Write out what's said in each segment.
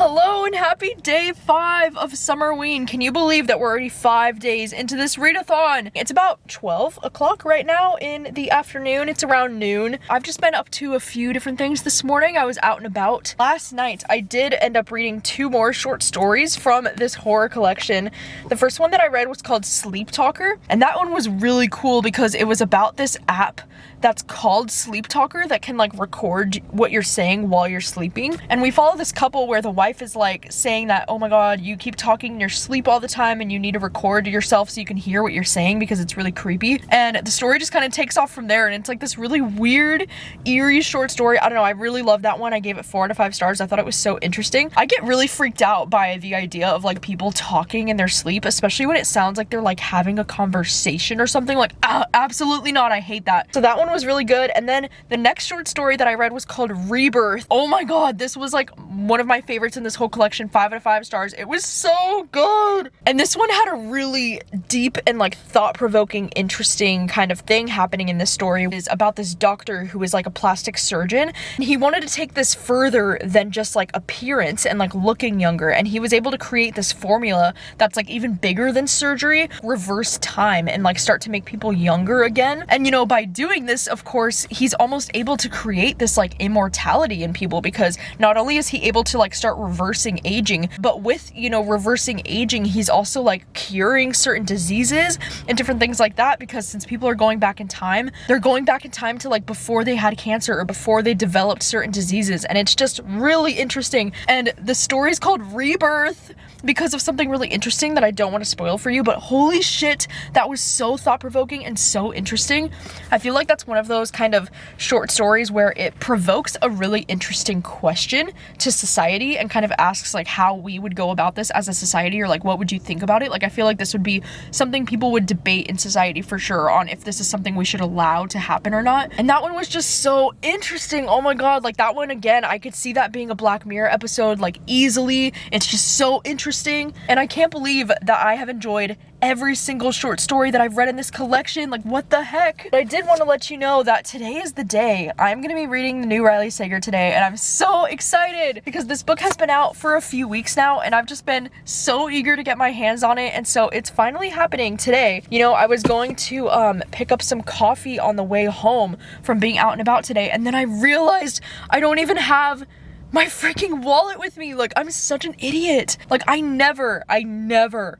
Hello and happy day 5 of Summerween. Can you believe that we're already 5 days into this readathon? It's about 12 o'clock right now in the afternoon. It's around noon. I've just been up to a few different things this morning. I was out and about. Last night, I did end up reading 2 more short stories from this horror collection. The first one that I read was called Sleep Talker, and that one was really cool because it was about this app that's called Sleep Talker that can like record what you're saying while you're sleeping. And we follow this couple where the wife is like saying that, oh my god, you keep talking in your sleep all the time and you need to record yourself so you can hear what you're saying because it's really creepy. And the story just kind of takes off from there, and it's like this really weird, eerie short story. I don't know, I really love that one. I gave it 4 out of 5 stars. I thought it was so interesting. I get really freaked out by the idea of like people talking in their sleep, especially when it sounds like they're like having a conversation or something. Like, absolutely not. I hate that. So that one was really good. And then the next short story that I read was called Rebirth. Oh my god, this was like one of my favorites in this whole collection. 5 out of 5 stars. It was so good. And this one had a really deep and like thought-provoking, interesting kind of thing happening in this story. It is about this doctor who is like a plastic surgeon, and he wanted to take this further than just like appearance and like looking younger, and he was able to create this formula that's like even bigger than surgery, reverse time and like start to make people younger again. And you know, by doing this, of course, he's almost able to create this like immortality in people, because not only is he able to like start reversing aging, but with, you know, reversing aging, he's also like curing certain diseases and different things like that, because since people are going back in time, they're going back in time to like before they had cancer or before they developed certain diseases. And it's just really interesting. And the story is called Rebirth because of something really interesting that I don't want to spoil for you, but holy shit, that was so thought-provoking and so interesting. I feel like that's one of those kind of short stories where it provokes a really interesting question to society and kind of asks like how we would go about this as a society, or like what would you think about it. Like, I feel like this would be something people would debate in society for sure, on if this is something we should allow to happen or not. And that one was just so interesting. Oh my god, like that one, again, I could see that being a Black Mirror episode like easily. It's just so interesting, and I can't believe that I have enjoyed every single short story that I've read in this collection. Like, what the heck? But I did want to let you know that today is the day. I'm gonna be reading the new Riley Sager today, and I'm so excited because this book has been out for a few weeks now, and I've just been so eager to get my hands on it, and so it's finally happening today. You know, I was going to pick up some coffee on the way home from being out and about today, and then I realized I don't even have my freaking wallet with me. Like, I'm such an idiot. Like, I never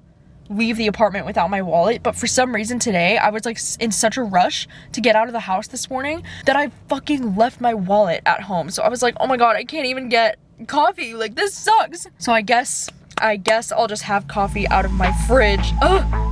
leave the apartment without my wallet, but for some reason today I was like in such a rush to get out of the house this morning that I fucking left my wallet at home. So I was like, oh my god, I can't even get coffee. Like, this sucks. So I guess I'll just have coffee out of my fridge. Ugh.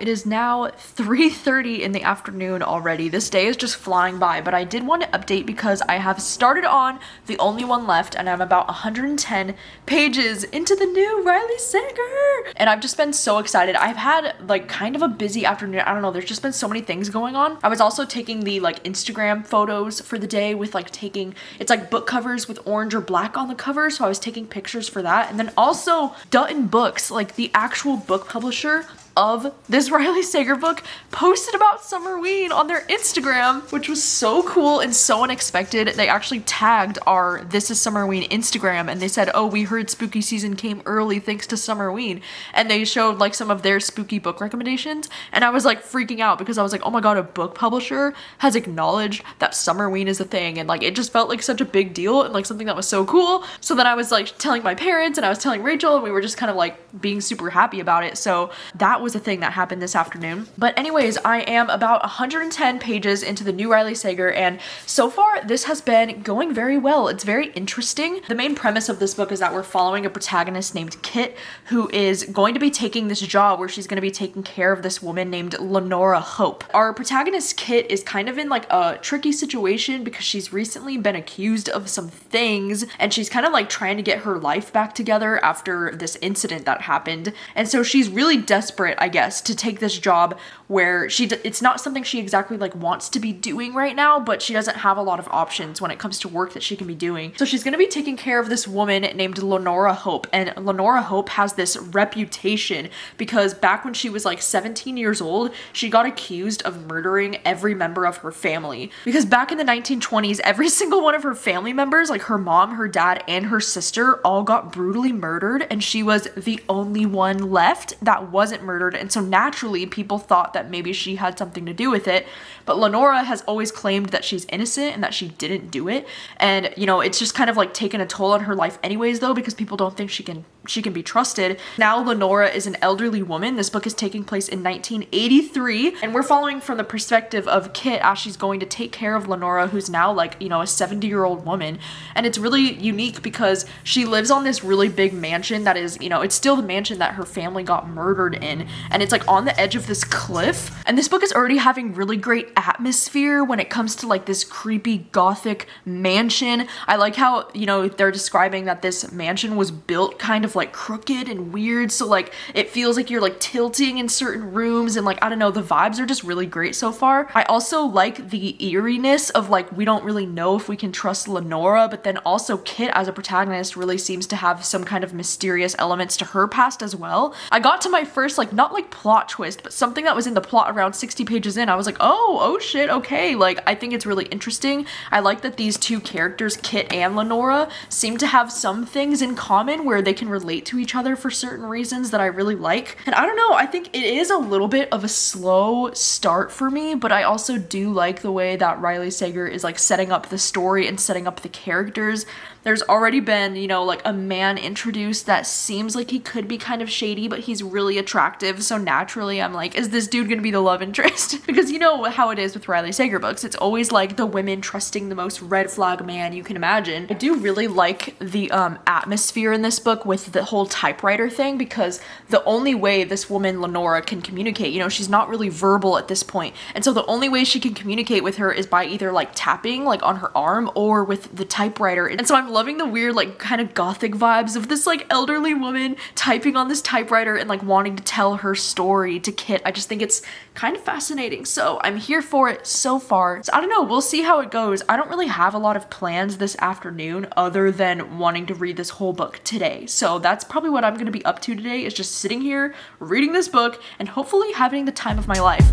It is now 3:30 in the afternoon already. This day is just flying by, but I did want to update because I have started on The Only One Left, and I'm about 110 pages into the new Riley Sager, and I've just been so excited. I've had like kind of a busy afternoon. I don't know, there's just been so many things going on. I was also taking the like Instagram photos for the day with like it's like book covers with orange or black on the cover, so I was taking pictures for that. And then also Dutton Books, like the actual book publisher, of this Riley Sager book posted about Summerween on their Instagram, which was so cool and so unexpected. They actually tagged our This Is Summerween Instagram and they said, oh, we heard spooky season came early thanks to Summerween. And they showed like some of their spooky book recommendations. And I was like freaking out because I was like, oh my god, a book publisher has acknowledged that Summerween is a thing. And like, it just felt like such a big deal and like something that was so cool. So then I was like telling my parents and I was telling Rachel and we were just kind of like being super happy about it. So that was a thing that happened this afternoon. But anyways, I am about 110 pages into the new Riley Sager and so far this has been going very well. It's very interesting. The main premise of this book is that we're following a protagonist named Kit who is going to be taking this job where she's going to be taking care of this woman named Lenora Hope. Our protagonist Kit is kind of in like a tricky situation because she's recently been accused of some things and she's kind of like trying to get her life back together after this incident that happened. And so she's really desperate, I guess, to take this job where it's not something she exactly like wants to be doing right now, but she doesn't have a lot of options when it comes to work that she can be doing. So she's going to be taking care of this woman named Lenora Hope, and Lenora Hope has this reputation because back when she was like 17 years old, she got accused of murdering every member of her family. Because back in the 1920s, every single one of her family members, like her mom, her dad, and her sister, all got brutally murdered, and she was the only one left that wasn't murdered. And so naturally, people thought that maybe she had something to do with it, but Lenora has always claimed that she's innocent and that she didn't do it. And you know, it's just kind of like taken a toll on her life anyways though, because people don't think she can be trusted. Now Lenora is an elderly woman. This book is taking place in 1983 and we're following from the perspective of Kit as she's going to take care of Lenora, who's now like, you know, a 70-year-old woman. And it's really unique because she lives on this really big mansion that is, you know, it's still the mansion that her family got murdered in, and it's like on the edge of this cliff. And this book is already having really great atmosphere when it comes to like this creepy gothic mansion. I like how, you know, they're describing that this mansion was built kind of like crooked and weird, so like it feels like you're like tilting in certain rooms, and like I don't know, the vibes are just really great so far. I also like the eeriness of like we don't really know if we can trust Lenora, but then also Kit as a protagonist really seems to have some kind of mysterious elements to her past as well. I got to my first like not like plot twist, but something that was in the plot around 60 pages in. I was like, oh shit, okay. Like I think it's really interesting. I like that these two characters, Kit and Lenora, seem to have some things in common where they can relate to each other for certain reasons that I really like. And I don't know, I think it is a little bit of a slow start for me, but I also do like the way that Riley Sager is like setting up the story and setting up the characters. There's already been, you know, like a man introduced that seems like he could be kind of shady, but he's really attractive. So naturally I'm like, is this dude gonna be the love interest? Because you know how it is with Riley Sager books. It's always like the women trusting the most red flag man you can imagine. I do really like the atmosphere in this book with the whole typewriter thing, because the only way this woman Lenora can communicate, you know, she's not really verbal at this point. And so the only way she can communicate with her is by either like tapping like on her arm or with the typewriter. And so I'm loving the weird like kind of gothic vibes of this like elderly woman typing on this typewriter and like wanting to tell her story to Kit. I just think it's kind of fascinating, so I'm here for it so far. So I don't know, we'll see how it goes. I don't really have a lot of plans this afternoon other than wanting to read this whole book today, so that's probably what I'm going to be up to today, is just sitting here reading this book and hopefully having the time of my life.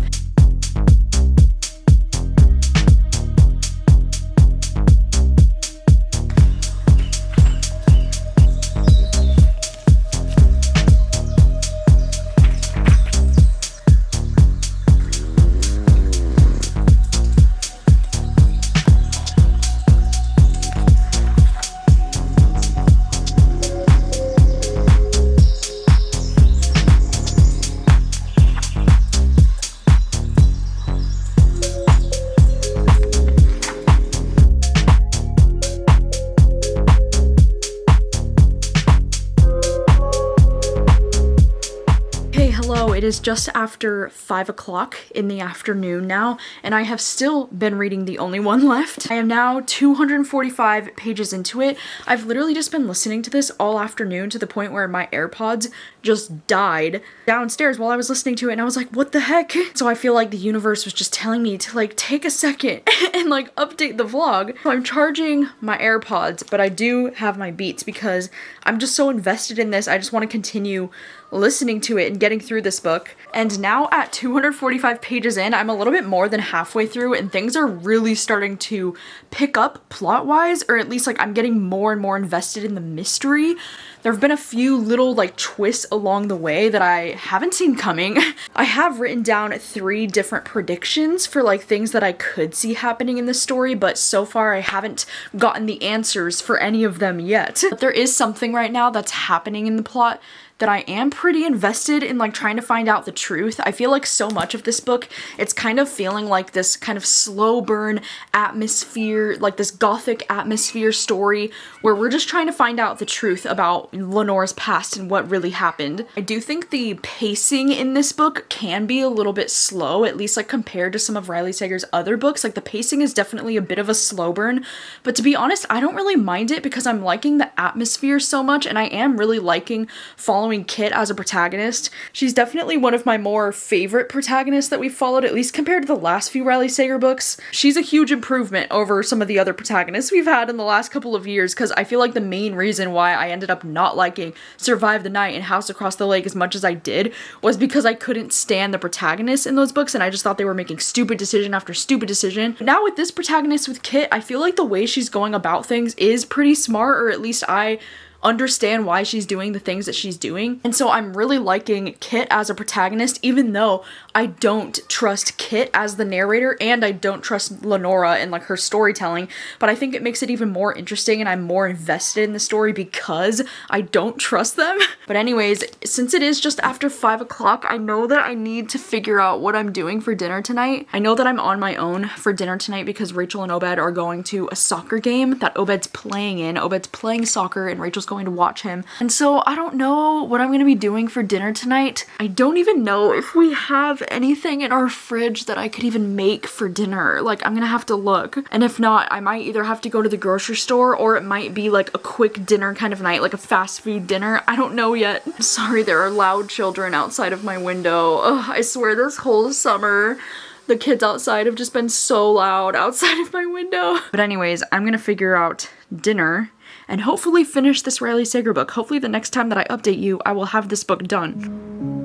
It is just after 5 o'clock in the afternoon now, and I have still been reading The Only One Left. I am now 245 pages into it. I've literally just been listening to this all afternoon to the point where my AirPods just died downstairs while I was listening to it, and I was like, what the heck? So I feel like the universe was just telling me to like take a second and like update the vlog. So I'm charging my AirPods, but I do have my Beats because I'm just so invested in this. I just want to continue listening to it and getting through this book. And now at 245 pages in, I'm a little bit more than halfway through, and things are really starting to pick up plot-wise, or at least like I'm getting more and more invested in the mystery. There have been a few little like twists along the way that I haven't seen coming. I have written down 3 different predictions for like things that I could see happening in the story, but so far I haven't gotten the answers for any of them yet. But there is something right now that's happening in the plot that I am pretty invested in, like trying to find out the truth. I feel like so much of this book, it's kind of feeling like this kind of slow burn atmosphere, like this gothic atmosphere story where we're just trying to find out the truth about Lenore's past and what really happened. I do think the pacing in this book can be a little bit slow, at least like compared to some of Riley Sager's other books. Like the pacing is definitely a bit of a slow burn, but to be honest, I don't really mind it because I'm liking the atmosphere so much, and I am really liking following Kit as a protagonist. She's definitely one of my more favorite protagonists that we've followed, at least compared to the last few Riley Sager books. She's a huge improvement over some of the other protagonists we've had in the last couple of years, because I feel like the main reason why I ended up not liking Survive the Night and House Across the Lake as much as I did was because I couldn't stand the protagonists in those books, and I just thought they were making stupid decision after stupid decision. But now with this protagonist, with Kit, I feel like the way she's going about things is pretty smart, or at least I understand why she's doing the things that she's doing. And so I'm really liking Kit as a protagonist, even though I don't trust Kit as the narrator and I don't trust Lenora and like her storytelling, but I think it makes it even more interesting and I'm more invested in the story because I don't trust them. But anyways, since it is just after 5 o'clock, I know that I need to figure out what I'm doing for dinner tonight. I know that I'm on my own for dinner tonight because Rachel and Obed are going to a soccer game that Obed's playing in. Obed's playing soccer and Rachel's going to watch him. And so I don't know what I'm going to be doing for dinner tonight. I don't even know if we have anything in our fridge that I could even make for dinner. Like, I'm gonna have to look. And if not, I might either have to go to the grocery store or it might be like a quick dinner kind of night, like a fast food dinner. I don't know yet. I'm sorry, there are loud children outside of my window. Ugh, I swear this whole summer, the kids outside have just been so loud outside of my window. But anyways, I'm gonna figure out dinner and hopefully finish this Riley Sager book. Hopefully the next time that I update you, I will have this book done.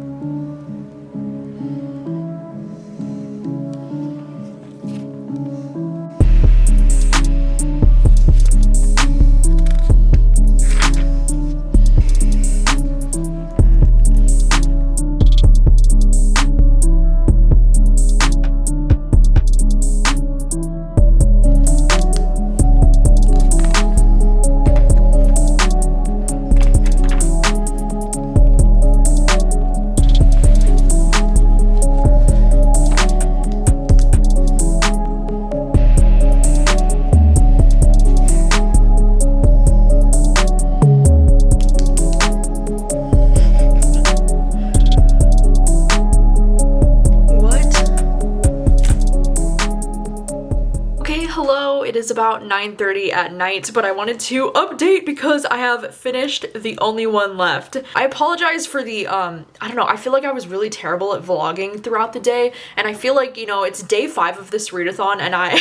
About 9:30 at night, but I wanted to update because I have finished the only one left. I apologize for the I don't know, I feel like I was really terrible at vlogging throughout the day, and I feel like, you know, it's day 5 of this readathon and I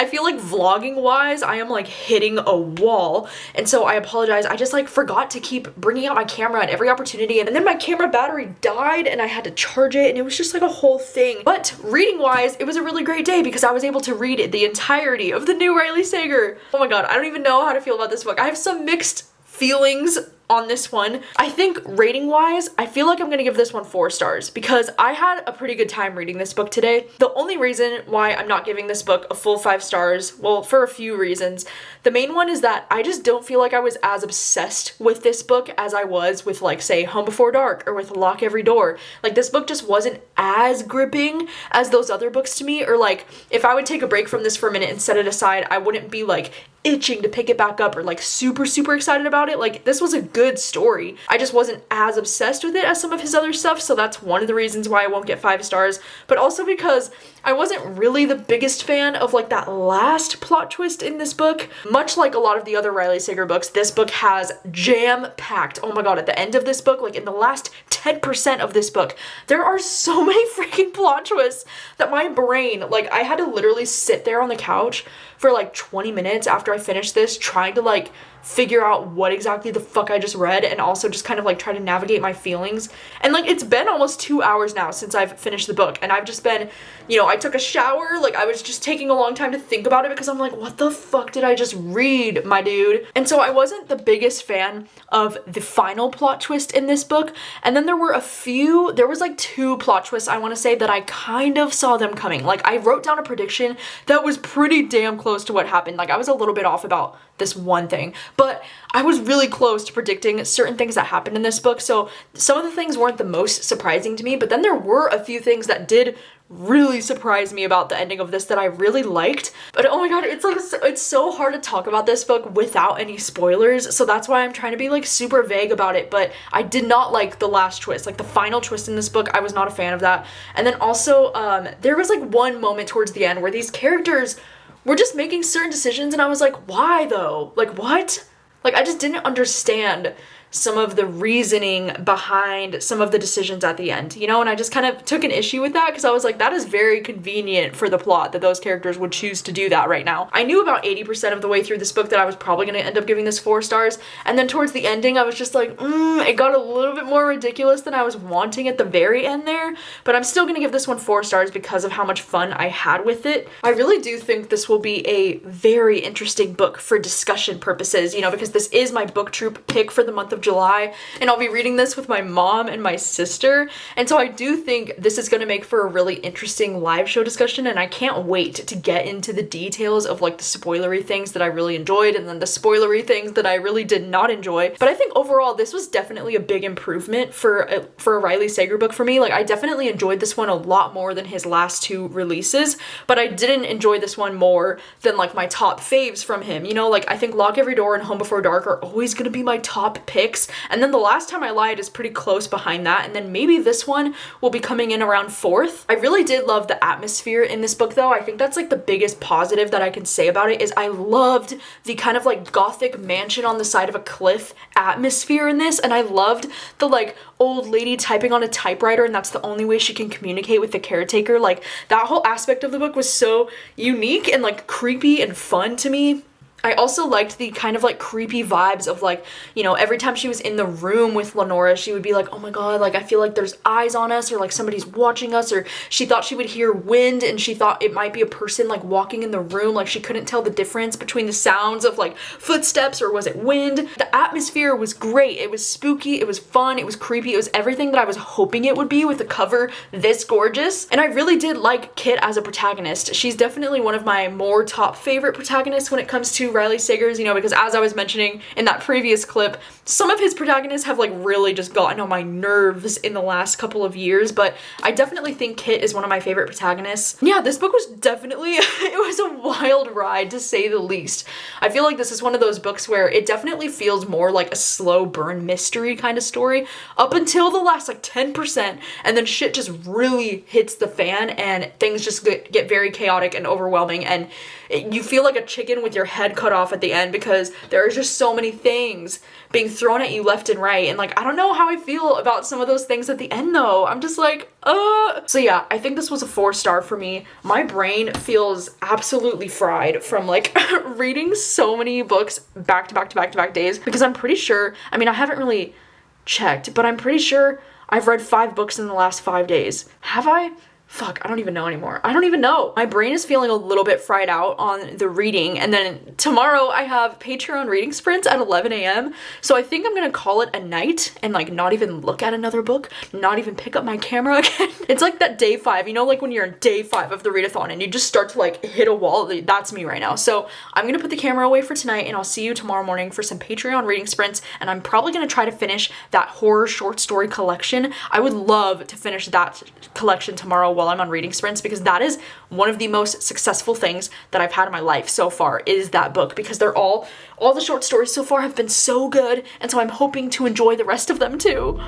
feel like vlogging wise I am like hitting a wall, and so I apologize. I just like forgot to keep bringing out my camera at every opportunity, and then my camera battery died and I had to charge it, and it was just like a whole thing. But reading wise, it was a really great day because I was able to read the entirety of the new Riley Sager. Oh my god, I don't even know how to feel about this book. I have some mixed feelings on this one. I think rating wise, I feel like I'm gonna give this one 4 stars because I had a pretty good time reading this book today. The only reason why I'm not giving this book a full 5 stars, well, for a few reasons. The main one is that I just don't feel like I was as obsessed with this book as I was with, like, say, Home Before Dark or with Lock Every Door. Like, this book just wasn't as gripping as those other books to me, or like, if I would take a break from this for a minute and set it aside, I wouldn't be like itching to pick it back up or like super excited about it. Like, this was a good story. I just wasn't as obsessed with it as some of his other stuff, so that's one of the reasons why I won't get 5 stars, but also because I wasn't really the biggest fan of like that last plot twist in this book. Much like a lot of the other Riley Sager books, this book has jam-packed. Oh my god, at the end of this book, like in the last 10% of this book, there are so many freaking plot twists that my brain, like, I had to literally sit there on the couch for like 20 minutes after I finished this trying to like figure out what exactly the fuck I just read, and also just kind of like try to navigate my feelings. And like, it's been almost 2 hours now since I've finished the book, and I've just been, you know, I took a shower, like I was just taking a long time to think about it because I'm like, what the fuck did I just read, my dude? And so I wasn't the biggest fan of the final plot twist in this book, and then there was like 2 plot twists, I want to say, that I kind of saw them coming. Like, I wrote down a prediction that was pretty damn close to what happened. Like, I was a little bit off about this one thing, but I was really close to predicting certain things that happened in this book. So some of the things weren't the most surprising to me, but then there were a few things that did really surprise me about the ending of this that I really liked. But oh my god, it's like, it's so hard to talk about this book without any spoilers, so that's why I'm trying to be like super vague about it. But I did not like the last twist, like the final twist in this book. I was not a fan of that. And then also there was like one moment towards the end where these characters were just making certain decisions, and I was like, why though? Like, what? Like, I just didn't understand some of the reasoning behind some of the decisions at the end, you know? And I just kind of took an issue with that because I was like, that is very convenient for the plot that those characters would choose to do that right now. I knew about 80% of the way through this book that I was probably going to end up giving this 4 stars, and then towards the ending I was just like, it got a little bit more ridiculous than I was wanting at the very end there, but I'm still going to give this one 4 stars because of how much fun I had with it. I really do think this will be a very interesting book for discussion purposes, you know, because this is my book troop pick for the month of July, and I'll be reading this with my mom and my sister, and so I do think this is going to make for a really interesting live show discussion, and I can't wait to get into the details of like the spoilery things that I really enjoyed and then the spoilery things that I really did not enjoy. But I think overall this was definitely a big improvement for a Riley Sager book for me. Like, I definitely enjoyed this one a lot more than his last 2 releases, but I didn't enjoy this one more than like my top faves from him, you know? Like, I think Lock Every Door and Home Before Dark are always going to be my top picks. And then The Last Time I Lied is pretty close behind that, and then maybe this one will be coming in around 4th. I really did love the atmosphere in this book though. I think that's like the biggest positive that I can say about it, is I loved the kind of like gothic mansion on the side of a cliff atmosphere in this, and I loved the like old lady typing on a typewriter and that's the only way she can communicate with the caretaker. Like, that whole aspect of the book was so unique and like creepy and fun to me. I also liked the kind of like creepy vibes of like, you know, every time she was in the room with Lenora, she would be like, oh my god, like I feel like there's eyes on us, or like somebody's watching us, or she thought she would hear wind and she thought it might be a person like walking in the room, like she couldn't tell the difference between the sounds of like footsteps or was it wind. The atmosphere was great. It was spooky, it was fun, it was creepy, it was everything that I was hoping it would be with a cover this gorgeous. And I really did like Kit as a protagonist. She's definitely one of my more top favorite protagonists when it comes to Riley Sager's, you know, because as I was mentioning in that previous clip, some of his protagonists have like really just gotten on my nerves in the last couple of years, but I definitely think Kit is one of my favorite protagonists. Yeah, this book was definitely, it was a wild ride to say the least. I feel like this is one of those books where it definitely feels more like a slow burn mystery kind of story up until the last like 10%, and then shit just really hits the fan and things just get very chaotic and overwhelming, and you feel like a chicken with your head cut off at the end because there are just so many things being thrown at you left and right. And like, I don't know how I feel about some of those things at the end though. I'm just like, So yeah, I think this was a 4-star for me. My brain feels absolutely fried from like reading so many books back to back to back to back days, because I'm pretty sure, I mean, I haven't really checked, but I'm pretty sure I've read 5 books in the last 5 days. Have I? Fuck, I don't even know anymore. I don't even know. My brain is feeling a little bit fried out on the reading, and then tomorrow I have Patreon reading sprints at 11 a.m. So I think I'm gonna call it a night and like not even look at another book, not even pick up my camera again. It's like that day 5, you know, like when you're in day 5 of the readathon and you just start to like hit a wall. That's me right now. So I'm gonna put the camera away for tonight, and I'll see you tomorrow morning for some Patreon reading sprints, and I'm probably gonna try to finish that horror short story collection. I would love to finish that collection tomorrow while I'm on reading sprints, because that is one of the most successful things that I've had in my life so far, is that book, because they're all the short stories so far have been so good, and so I'm hoping to enjoy the rest of them too.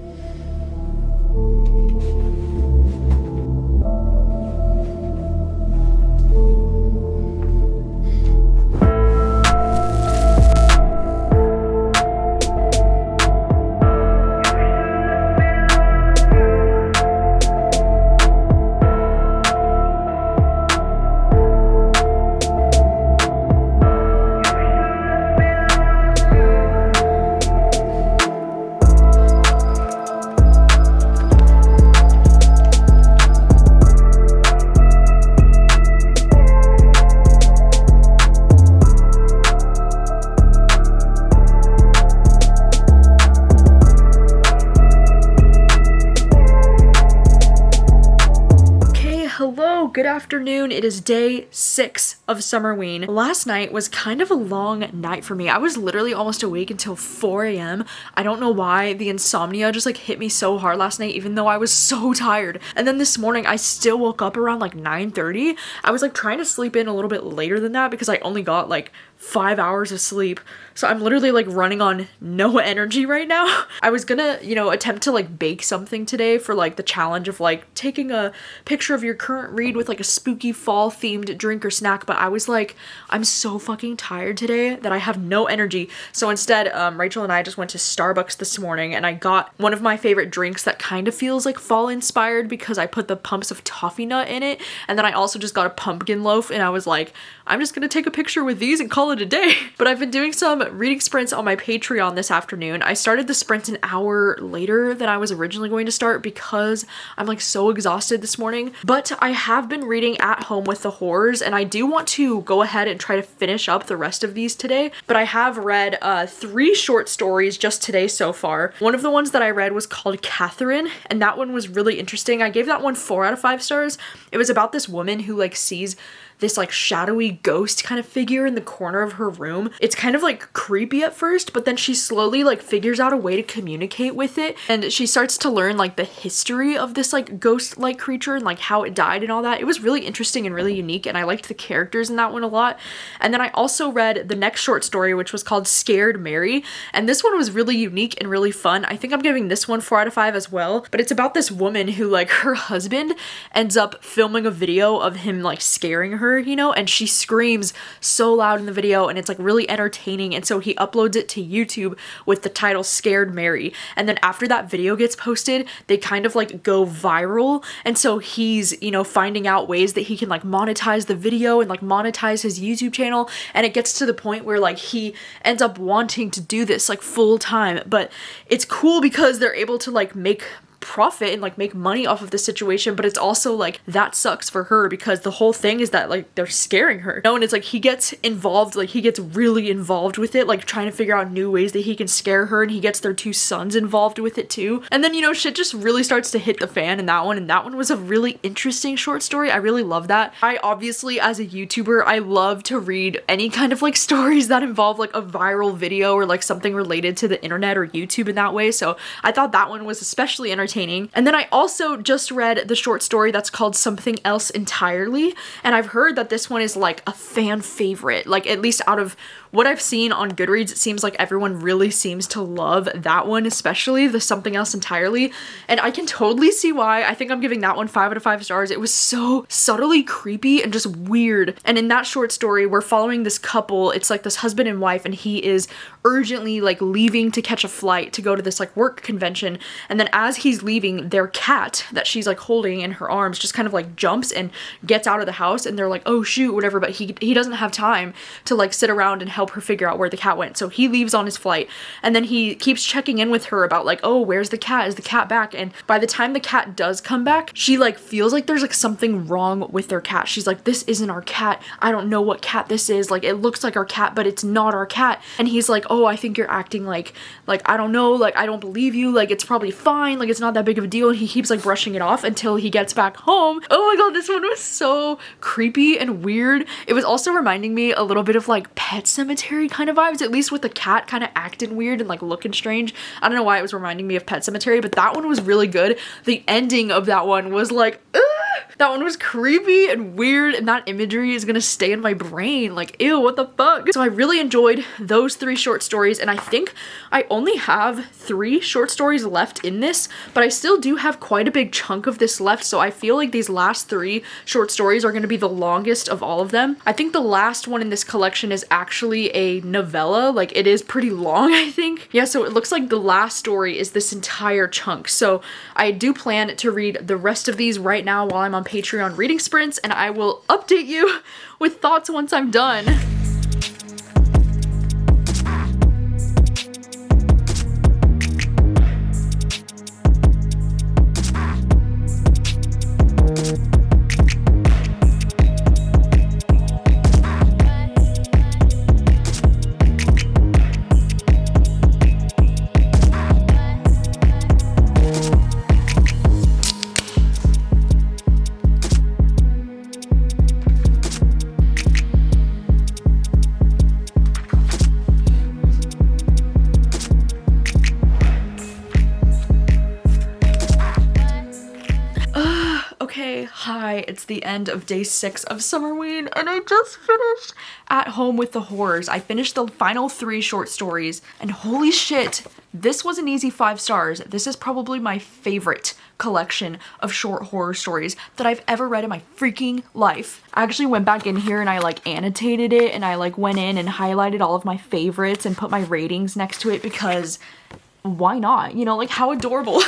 afternoon. It is day 6 of Summerween. Last night was kind of a long night for me. I was literally almost awake until 4 a.m. I don't know why the insomnia just like hit me so hard last night, even though I was so tired. And then this morning I still woke up around like 9:30. I was like trying to sleep in a little bit later than that because I only got like 5 hours of sleep. So I'm literally like running on no energy right now. I was gonna, attempt to like bake something today for like the challenge of like taking a picture of your current read with like a spooky fall themed drink or snack, but I was like, I'm so fucking tired today that I have no energy. So instead, Rachel and I just went to Starbucks this morning and I got one of my favorite drinks that kind of feels like fall inspired because I put the pumps of toffee nut in it, and then I also just got a pumpkin loaf, and I was like, I'm just gonna take a picture with these and call it a day. But I've been doing some reading sprints on my Patreon this afternoon. I started the sprint an hour later than I was originally going to start because I'm like so exhausted this morning. But I have been reading at home with the horrors, and I do want to go ahead and try to finish up the rest of these today. But I have read 3 short stories just today so far. One of the ones that I read was called Catherine, and that one was really interesting. I gave that one 4 out of 5 stars. It was about this woman who like sees this like shadowy ghost kind of figure in the corner of her room. It's kind of like creepy at first, but then she slowly like figures out a way to communicate with it, and she starts to learn like the history of this like ghost-like creature and like how it died and all that. It was really interesting and really unique, and I liked the characters in that one a lot. And then I also read the next short story, which was called Scared Mary, and this one was really unique and really fun. I think I'm giving this one 4 out of 5 as well, but it's about this woman who like her husband ends up filming a video of him like scaring her, and she screams so loud in the video, and it's like really entertaining, and so he uploads it to YouTube with the title Scared Mary. And then after that video gets posted, they kind of like go viral, and so he's finding out ways that he can like monetize the video and like monetize his YouTube channel, and it gets to the point where like he ends up wanting to do this like full time. But it's cool because they're able to like make profit and like make money off of the situation, but it's also like that sucks for her because the whole thing is that like they're scaring her. And it's like he gets involved, like he gets really involved with it, like trying to figure out new ways that he can scare her, and he gets their 2 sons involved with it too. And then shit just really starts to hit the fan in that one, and that one was a really interesting short story. I really love that. I obviously, as a YouTuber, I love to read any kind of like stories that involve like a viral video or like something related to the internet or YouTube in that way, so I thought that one was especially entertaining. And then I also just read the short story that's called Something Else Entirely, and I've heard that this one is like a fan favorite. Like, at least out of what I've seen on Goodreads, it seems like everyone really seems to love that one, especially the Something Else Entirely, and I can totally see why. I think I'm giving that one 5 out of 5 stars. It was so subtly creepy and just weird. And in that short story, we're following this couple. It's like this husband and wife, and he is urgently like leaving to catch a flight to go to this like work convention, and then as he's leaving, their cat that she's like holding in her arms just kind of like jumps and gets out of the house, and they're like, oh shoot, whatever, but he doesn't have time to like sit around and help her figure out where the cat went, so he leaves on his flight, and then he keeps checking in with her about like, oh, where's the cat, is the cat back? And by the time the cat does come back, she like feels like there's like something wrong with their cat. She's like, this isn't our cat, I don't know what cat this is, like it looks like our cat but it's not our cat. And he's like, oh, I think you're acting like I don't know, like I don't believe you, like it's probably fine, like it's not that big of a deal. And he keeps like brushing it off until he gets back home. Oh my god, this one was so creepy and weird. It was also reminding me a little bit of like Pet Sematary kind of vibes, at least with the cat kind of acting weird and like looking strange. I don't know why it was reminding me of Pet Sematary, but that one was really good. The ending of that one was like, ugh! That one was creepy and weird, and that imagery is gonna stay in my brain. Like, ew, what the fuck? So I really enjoyed those 3 short stories, and I think I only have 3 short stories left in this, but I still do have quite a big chunk of this left, so I feel like these last 3 short stories are gonna be the longest of all of them. I think the last one in this collection is actually a novella. Like, it is pretty long, I think. Yeah, so it looks like the last story is this entire chunk. So I do plan to read the rest of these right now while I'm on Patreon reading sprints, and I will update you with thoughts once I'm done. it's the end of day 6 of Summerween, and I just finished At Home with the Horrors. I finished the final 3 short stories, and holy shit, this was an easy 5 stars. This is probably my favorite collection of short horror stories that I've ever read in my freaking life. I actually went back in here and I like annotated it, and I like went in and highlighted all of my favorites and put my ratings next to it because why not? You know, like how adorable.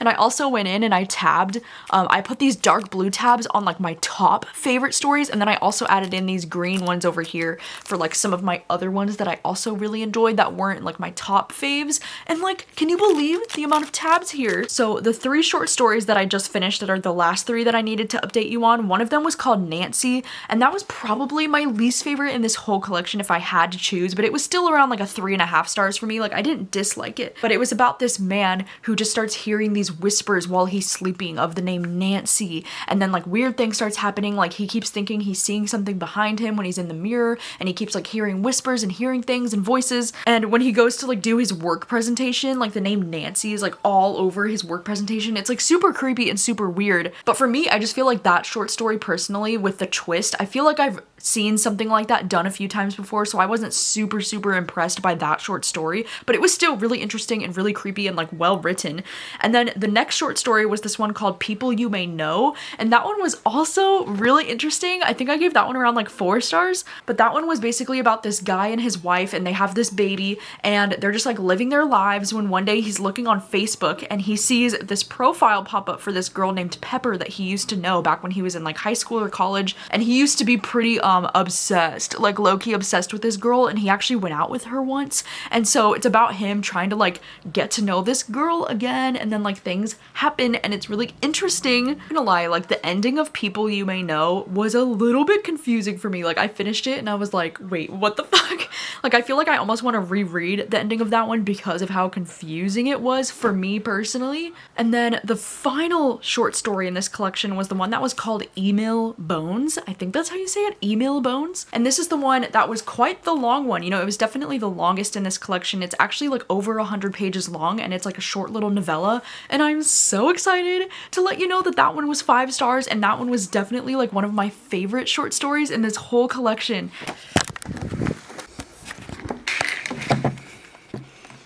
And I also went in and I tabbed, I put these dark blue tabs on like my top favorite stories, and then I also added in these green ones over here for like some of my other ones that I also really enjoyed that weren't like my top faves. And like, can you believe the amount of tabs here? So the 3 short stories that I just finished that are the last 3 that I needed to update you on, one of them was called Nancy, and that was probably my least favorite in this whole collection if I had to choose, but it was still around like a 3.5 stars for me. Like, I didn't dislike it, but it was about this man who just starts hearing these whispers while he's sleeping of the name Nancy, and then like weird things starts happening. Like he keeps thinking he's seeing something behind him when he's in the mirror, and he keeps like hearing whispers and hearing things and voices. And when he goes to like do his work presentation, like the name Nancy is like all over his work presentation. It's like super creepy and super weird. But for me, I just feel like that short story personally, with the twist, I feel like I've seen something like that done a few times before, so I wasn't super impressed by that short story, but it was still really interesting and really creepy and like well written. And then the next short story was this one called People You May Know, and that one was also really interesting. I think I gave that one around like 4 stars, but that one was basically about this guy and his wife, and they have this baby, and they're just like living their lives when one day he's looking on Facebook and he sees this profile pop up for this girl named Pepper that he used to know back when he was in like high school or college, and he used to be pretty obsessed, like low-key obsessed with this girl, and he actually went out with her once. And so it's about him trying to like get to know this girl again, and then like things happen, and it's really interesting. I'm gonna lie, like the ending of People You May Know was a little bit confusing for me. Like I finished it and I was like, wait, what the fuck? Like I feel like I almost want to reread the ending of that one because of how confusing it was for me personally. And then the final short story in this collection was the one that was called Email Bones. I think that's how you say it, Email Bones. And this is the one that was quite the long one. You know, it was definitely the longest in this collection. It's actually like over 100 pages long, and it's like a short little novella, and I'm so excited to let you know that that one was 5 stars, and that one was definitely like one of my favorite short stories in this whole collection.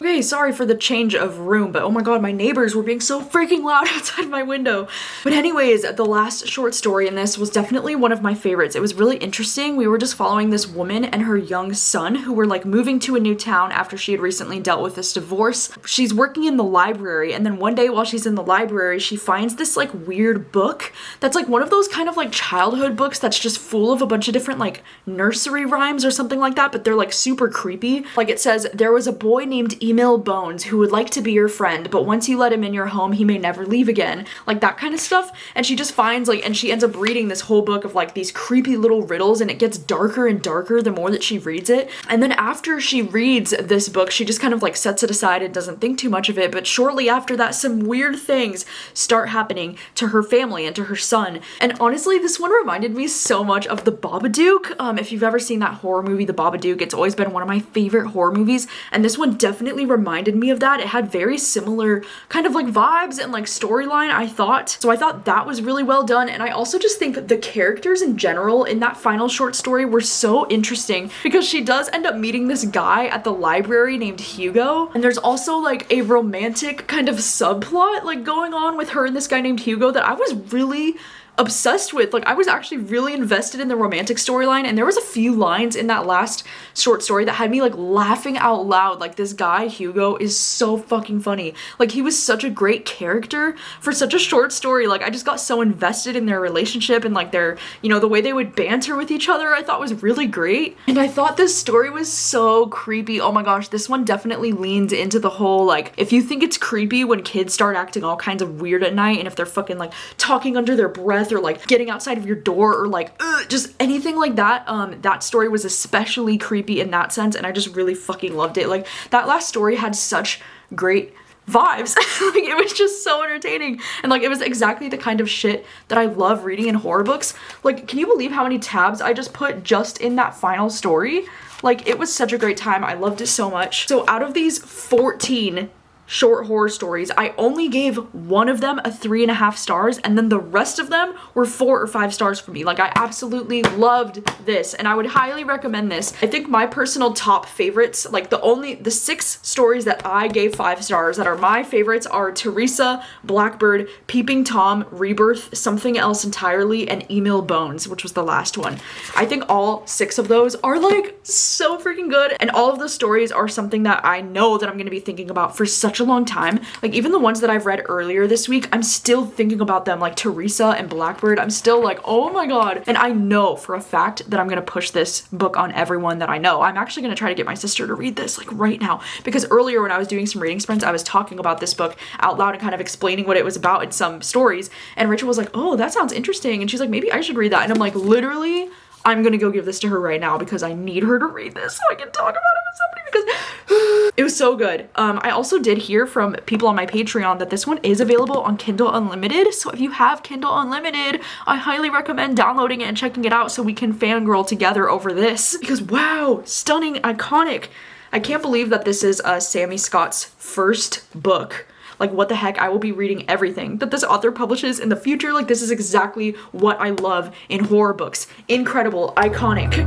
Okay, sorry for the change of room, but oh my god, my neighbors were being so freaking loud outside my window. But anyways, the last short story in this was definitely one of my favorites. It was really interesting. We were just following this woman and her young son who were like moving to a new town after she had recently dealt with this divorce. She's working in the library, and then one day while she's in the library, she finds this like weird book that's like one of those kind of like childhood books that's just full of a bunch of different like nursery rhymes or something like that, but they're like super creepy. Like it says, there was a boy named Email Bones who would like to be your friend, but once you let him in your home, he may never leave again. Like that kind of stuff. And she just finds like, and she ends up reading this whole book of like these creepy little riddles, and it gets darker and darker the more that she reads it. And then after she reads this book, she just kind of like sets it aside and doesn't think too much of it. But shortly after that, some weird things start happening to her family and to her son. And honestly, this one reminded me so much of The Babadook. If you've ever seen that horror movie, The Babadook, it's always been one of my favorite horror movies. And this one definitely reminded me of that. It had very similar kind of like vibes and like storyline, I thought. So I thought that was really well done. And I also just think that the characters in general in that final short story were so interesting, because she does end up meeting this guy at the library named Hugo. And there's also like a romantic kind of subplot like going on with her and this guy named Hugo that I was really obsessed with. Like I was actually really invested in the romantic storyline, and there was a few lines in that last short story that had me like laughing out loud. Like this guy Hugo is so fucking funny. Like he was such a great character for such a short story. Like I just got so invested in their relationship, and like their, you know, the way they would banter with each other I thought was really great. And I thought this story was so creepy. Oh my gosh, this one definitely leans into the whole like, if you think it's creepy when kids start acting all kinds of weird at night, and if they're fucking like talking under their breath or like getting outside of your door or like just anything like that, that story was especially creepy in that sense, and I just really fucking loved it. Like that last story had such great vibes. Like it was just so entertaining, and like it was exactly the kind of shit that I love reading in horror books. Like, can you believe how many tabs I just put just in that final story? Like it was such a great time. I loved it so much. So out of these 14 short horror stories. I only gave one of them a 3.5 stars, and then the rest of them were 4 or 5 stars for me. Like, I absolutely loved this, and I would highly recommend this. I think my personal top favorites, like the 6 stories that I gave 5 stars that are my favorites are Teresa, Blackbird, Peeping Tom, Rebirth, Something Else Entirely, and Email Bones, which was the last one. I think all 6 of those are like so freaking good, and all of the stories are something that I know that I'm gonna be thinking about for such a long time. Like, even the ones that I've read earlier this week, I'm still thinking about them, like Teresa and Blackbird. I'm still like, oh my god. And I know for a fact that I'm gonna push this book on everyone that I know. I'm actually gonna try to get my sister to read this like right now, because earlier when I was doing some reading sprints, I was talking about this book out loud and kind of explaining what it was about in some stories, and Rachel was like, oh, that sounds interesting, and she's like, maybe I should read that. And I'm like, literally, I'm gonna go give this to her right now because I need her to read this so I can talk about it with somebody, because it was so good. I also did hear from people on my Patreon that this one is available on Kindle Unlimited, so if you have Kindle Unlimited, I highly recommend downloading it and checking it out so we can fangirl together over this, because wow, stunning, iconic. I can't believe that this is Sammy Scott's first book. Like, what the heck? I will be reading everything that this author publishes in the future. Like, this is exactly what I love in horror books. Incredible, iconic.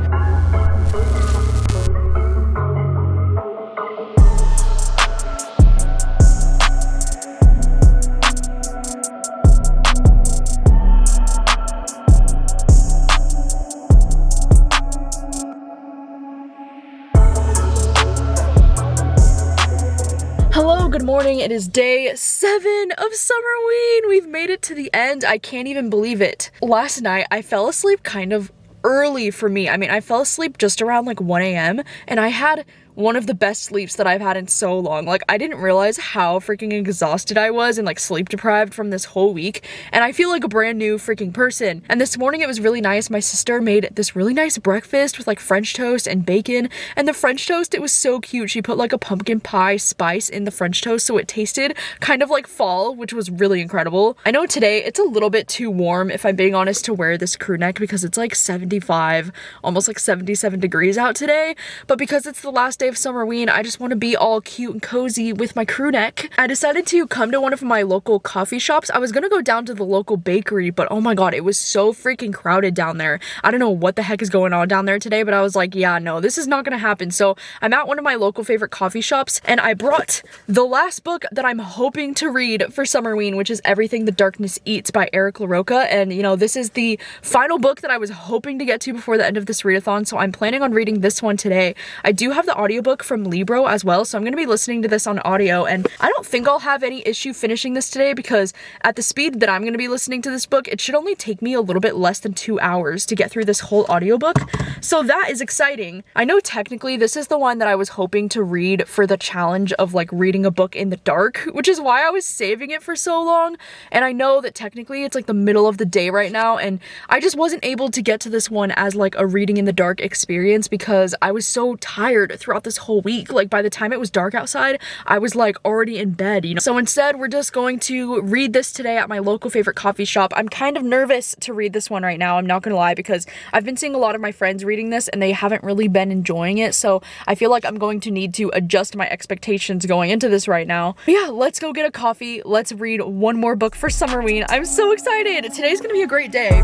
Good morning. It is day 7 of Summerween. We've made it to the end. I can't even believe it. Last night I fell asleep kind of early for me. I mean, I fell asleep just around like 1 a.m. and I had one of the best sleeps that I've had in so long. Like, I didn't realize how freaking exhausted I was and like sleep deprived from this whole week, and I feel like a brand new freaking person. And this morning it was really nice. My sister made this really nice breakfast with like French toast and bacon, and the French toast, it was so cute. She put like a pumpkin pie spice in the French toast so it tasted kind of like fall, which was really incredible. I know today it's a little bit too warm, if I'm being honest, to wear this crew neck because it's like 75, almost like 77 degrees out today, but because it's the last day of Summerween, I just want to be all cute and cozy with my crew neck. I decided to come to one of my local coffee shops. I was gonna go down to the local bakery, but oh my god, it was so freaking crowded down there. I don't know what the heck is going on down there today, but I was like, yeah, no, this is not gonna happen. So I'm at one of my local favorite coffee shops, and I brought the last book that I'm hoping to read for Summerween, which is Everything the Darkness Eats by Eric LaRocca. And you know, this is the final book that I was hoping to get to before the end of this readathon, so I'm planning on reading this one today. I do have the audiobook from Libro as well, so I'm going to be listening to this on audio, and I don't think I'll have any issue finishing this today because at the speed that I'm going to be listening to this book, it should only take me a little bit less than 2 hours to get through this whole audiobook, so that is exciting. I know technically this is the one that I was hoping to read for the challenge of like reading a book in the dark, which is why I was saving it for so long, and I know that technically it's like the middle of the day right now, and I just wasn't able to get to this one as like a reading in the dark experience because I was so tired throughout this whole week. Like, by the time it was dark outside, I was like already in bed, you know? So instead, we're just going to read this today at my local favorite coffee shop. I'm kind of nervous to read this one right now, I'm not gonna lie, because I've been seeing a lot of my friends reading this and they haven't really been enjoying it, so I feel like I'm going to need to adjust my expectations going into this right now. But yeah, let's go get a coffee. Let's read one more book for Summerween. I'm so excited. Today's gonna be a great day.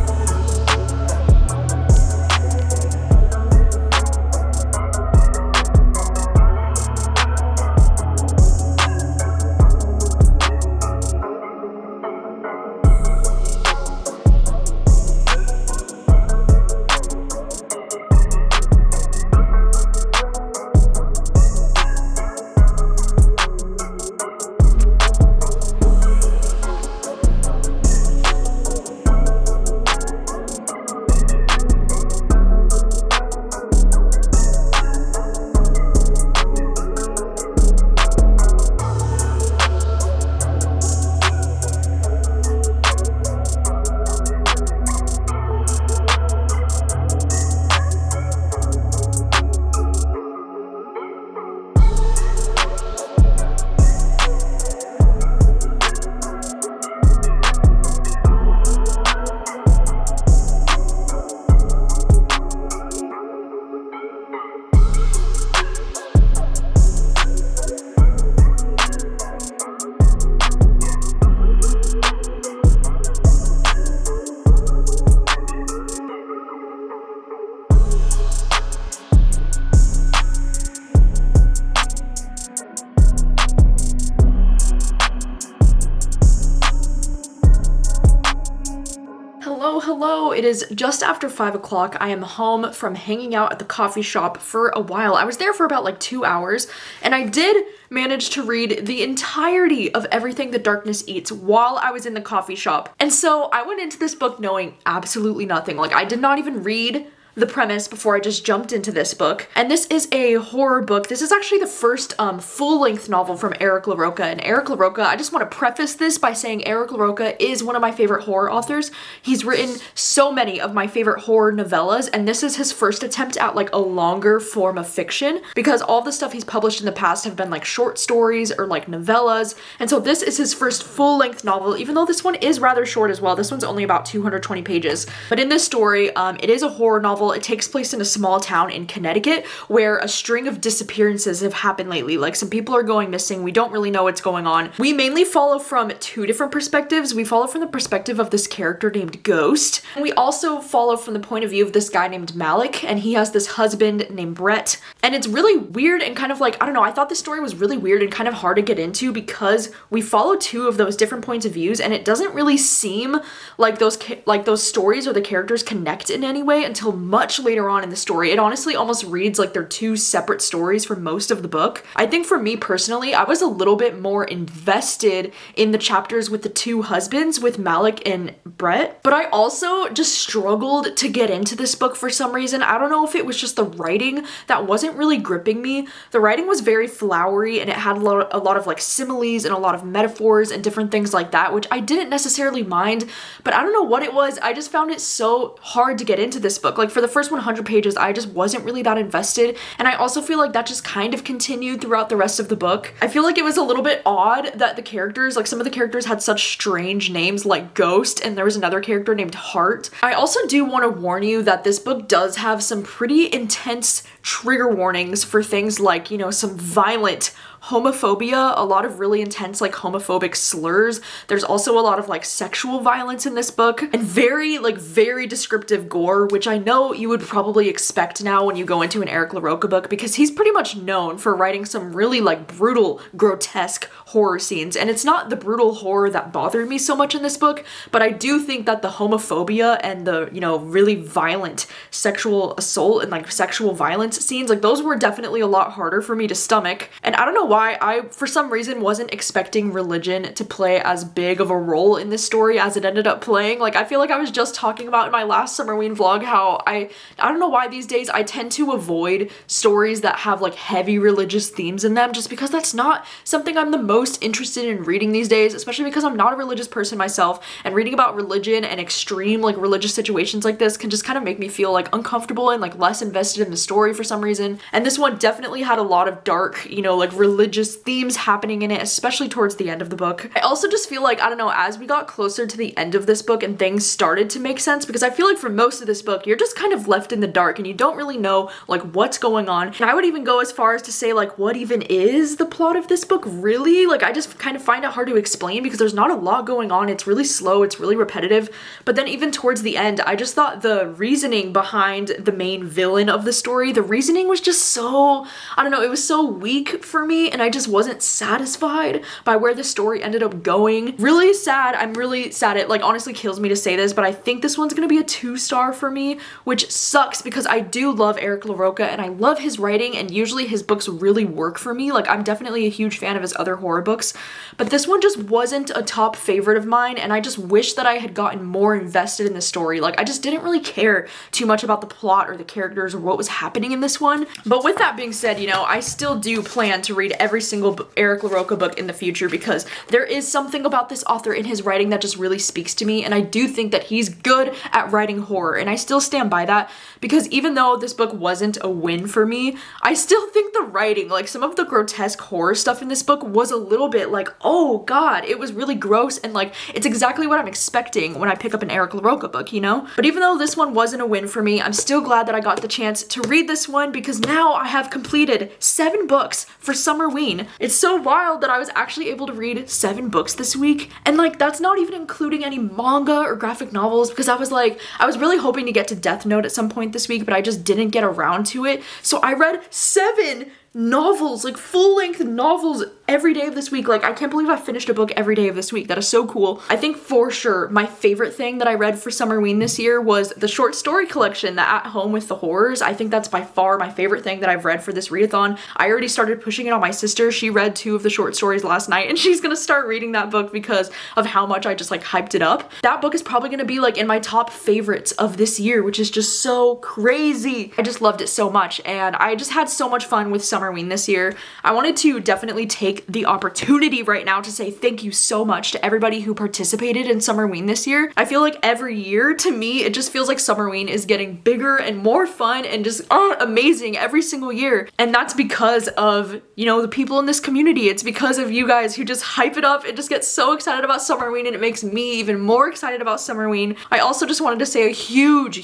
hello. It is just after 5 o'clock. I am home from hanging out at the coffee shop for a while. I was there for about like 2 hours, and I did manage to read the entirety of Everything the Darkness Eats while I was in the coffee shop. And so I went into this book knowing absolutely nothing. Like, I did not even read the premise before I just jumped into this book. And this is a horror book. This is actually the first full-length novel from Eric LaRocca. And Eric LaRocca, I just want to preface this by saying Eric LaRocca is one of my favorite horror authors. He's written so many of my favorite horror novellas, and this is his first attempt at like a longer form of fiction, because all the stuff he's published in the past have been like short stories or like novellas. And so this is his first full-length novel, even though this one is rather short as well. This one's only about 220 pages. But in this story, it is a horror novel. It takes place in a small town in Connecticut where a string of disappearances have happened lately. Like, some people are going missing. We don't really know what's going on. We mainly follow from two different perspectives. We follow from the perspective of this character named Ghost. And we also follow from the point of view of this guy named Malik, and he has this husband named Brett. And it's really weird and kind of like, I don't know, I thought this story was really weird and kind of hard to get into because we follow two of those different points of views, and it doesn't really seem like those stories or the characters connect in any way until much later on in the story. It honestly almost reads like they're two separate stories for most of the book. I think for me personally, I was a little bit more invested in the chapters with the two husbands, with Malik and Brett, but I also just struggled to get into this book for some reason. I don't know if it was just the writing that wasn't really gripping me. The writing was very flowery, and it had a lot of like similes and a lot of metaphors and different things like that, which I didn't necessarily mind, but I don't know what it was. I just found it so hard to get into this book. Like, for the first 100 pages, I just wasn't really that invested, and I also feel like that just kind of continued throughout the rest of the book. I feel like it was a little bit odd that the characters, like some of the characters had such strange names like Ghost, and there was another character named Heart. I also do want to warn you that this book does have some pretty intense trigger warnings for things like, you know, some violent homophobia, a lot of really intense like homophobic slurs. There's also a lot of like sexual violence in this book, and very descriptive gore, which I know you would probably expect now when you go into an Eric LaRocca book, because he's pretty much known for writing some really like brutal, grotesque horror scenes. And it's not the brutal horror that bothered me so much in this book, but I do think that the homophobia and the, you know, really violent sexual assault and like sexual violence scenes, like those were definitely a lot harder for me to stomach. And I don't know why I, for some reason, wasn't expecting religion to play as big of a role in this story as it ended up playing. Like, I feel like I was just talking about in my last Summerween vlog how I don't know why these days I tend to avoid stories that have like heavy religious themes in them, just because that's not something I'm the most interested in reading these days, especially because I'm not a religious person myself, and reading about religion and extreme like religious situations like this can just kind of make me feel like uncomfortable and like less invested in the story for some reason. And this one definitely had a lot of dark, you know, like religious themes happening in it, especially towards the end of the book. I also just feel like, I don't know, as we got closer to the end of this book and things started to make sense, because I feel like for most of this book, you're just kind of left in the dark and you don't really know like what's going on. And I would even go as far as to say like, what even is the plot of this book really? Like, I just kind of find it hard to explain because there's not a lot going on. It's really slow, it's really repetitive. But then even towards the end, I just thought the reasoning behind the main villain of the story, the reasoning was just so, I don't know, it was so weak for me, and I just wasn't satisfied by where the story ended up going. Really sad. I'm really sad. It like honestly kills me to say this, but I think this one's gonna be a 2-star for me, which sucks because I do love Eric LaRocca and I love his writing, and usually his books really work for me. Like, I'm definitely a huge fan of his other horror books, but this one just wasn't a top favorite of mine, and I just wish that I had gotten more invested in the story. Like, I just didn't really care too much about the plot or the characters or what was happening in this one. But with that being said, you know, I still do plan to read every single Eric LaRocca book in the future, because there is something about this author in his writing that just really speaks to me, and I do think that he's good at writing horror, and I still stand by that, because even though this book wasn't a win for me, I still think the writing, like some of the grotesque horror stuff in this book was a little bit like, oh god, it was really gross, and like it's exactly what I'm expecting when I pick up an Eric LaRocca book, you know? But even though this one wasn't a win for me, I'm still glad that I got the chance to read this one, because now I have completed 7 books for Summerween. It's so wild that I was actually able to read 7 books this week, and like that's not even including any manga or graphic novels, because I was really hoping to get to Death Note at some point this week, but I just didn't get around to it. So I read 7 novels, like full-length novels every day of this week. Like, I can't believe I finished a book every day of this week. That is so cool. I think for sure my favorite thing that I read for Summerween this year was the short story collection, the At Home with the Horrors. I think that's by far my favorite thing that I've read for this readathon. I already started pushing it on my sister. She read 2 of the short stories last night, and she's gonna start reading that book because of how much I just like hyped it up. That book is probably gonna be like in my top favorites of this year, which is just so crazy. I just loved it so much, and I just had so much fun with Summerween this year. I wanted to definitely take the opportunity right now to say thank you so much to everybody who participated in Summerween this year. I feel like every year, to me, it just feels like Summerween is getting bigger and more fun and just amazing every single year. And that's because of, you know, the people in this community. It's because of you guys who just hype it up and just get so excited about Summerween, and it makes me even more excited about Summerween. I also just wanted to say a huge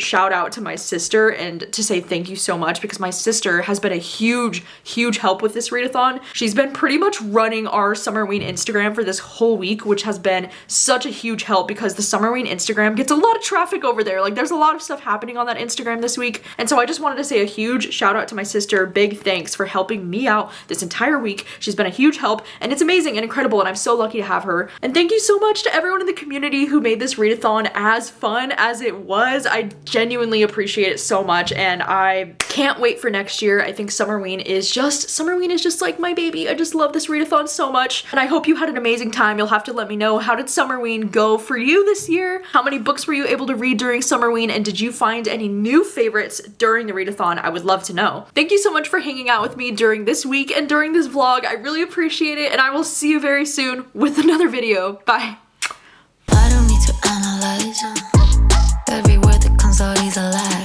shout out to my sister and to say thank you so much, because my sister has been a huge help with this readathon. She's been pretty much running our Summerween Instagram for this whole week, which has been such a huge help because the Summerween Instagram gets a lot of traffic over there. Like, there's a lot of stuff happening on that Instagram this week. And so I just wanted to say a huge shout out to my sister. Big thanks for helping me out this entire week. She's been a huge help, and it's amazing and incredible, and I'm so lucky to have her. And thank you so much to everyone in the community who made this readathon as fun as it was. I genuinely appreciate it so much, and I can't wait for next year. I think Summerween is just like my baby. I just love this readathon so much, and I hope you had an amazing time. You'll have to let me know, how did Summerween go for you this year? How many books were you able to read during Summerween, and did you find any new favorites during the readathon? I would love to know. Thank you so much for hanging out with me during this week and during this vlog. I really appreciate it, and I will see you very soon with another video. Bye. I don't need to analyze every word that comes out is a lie.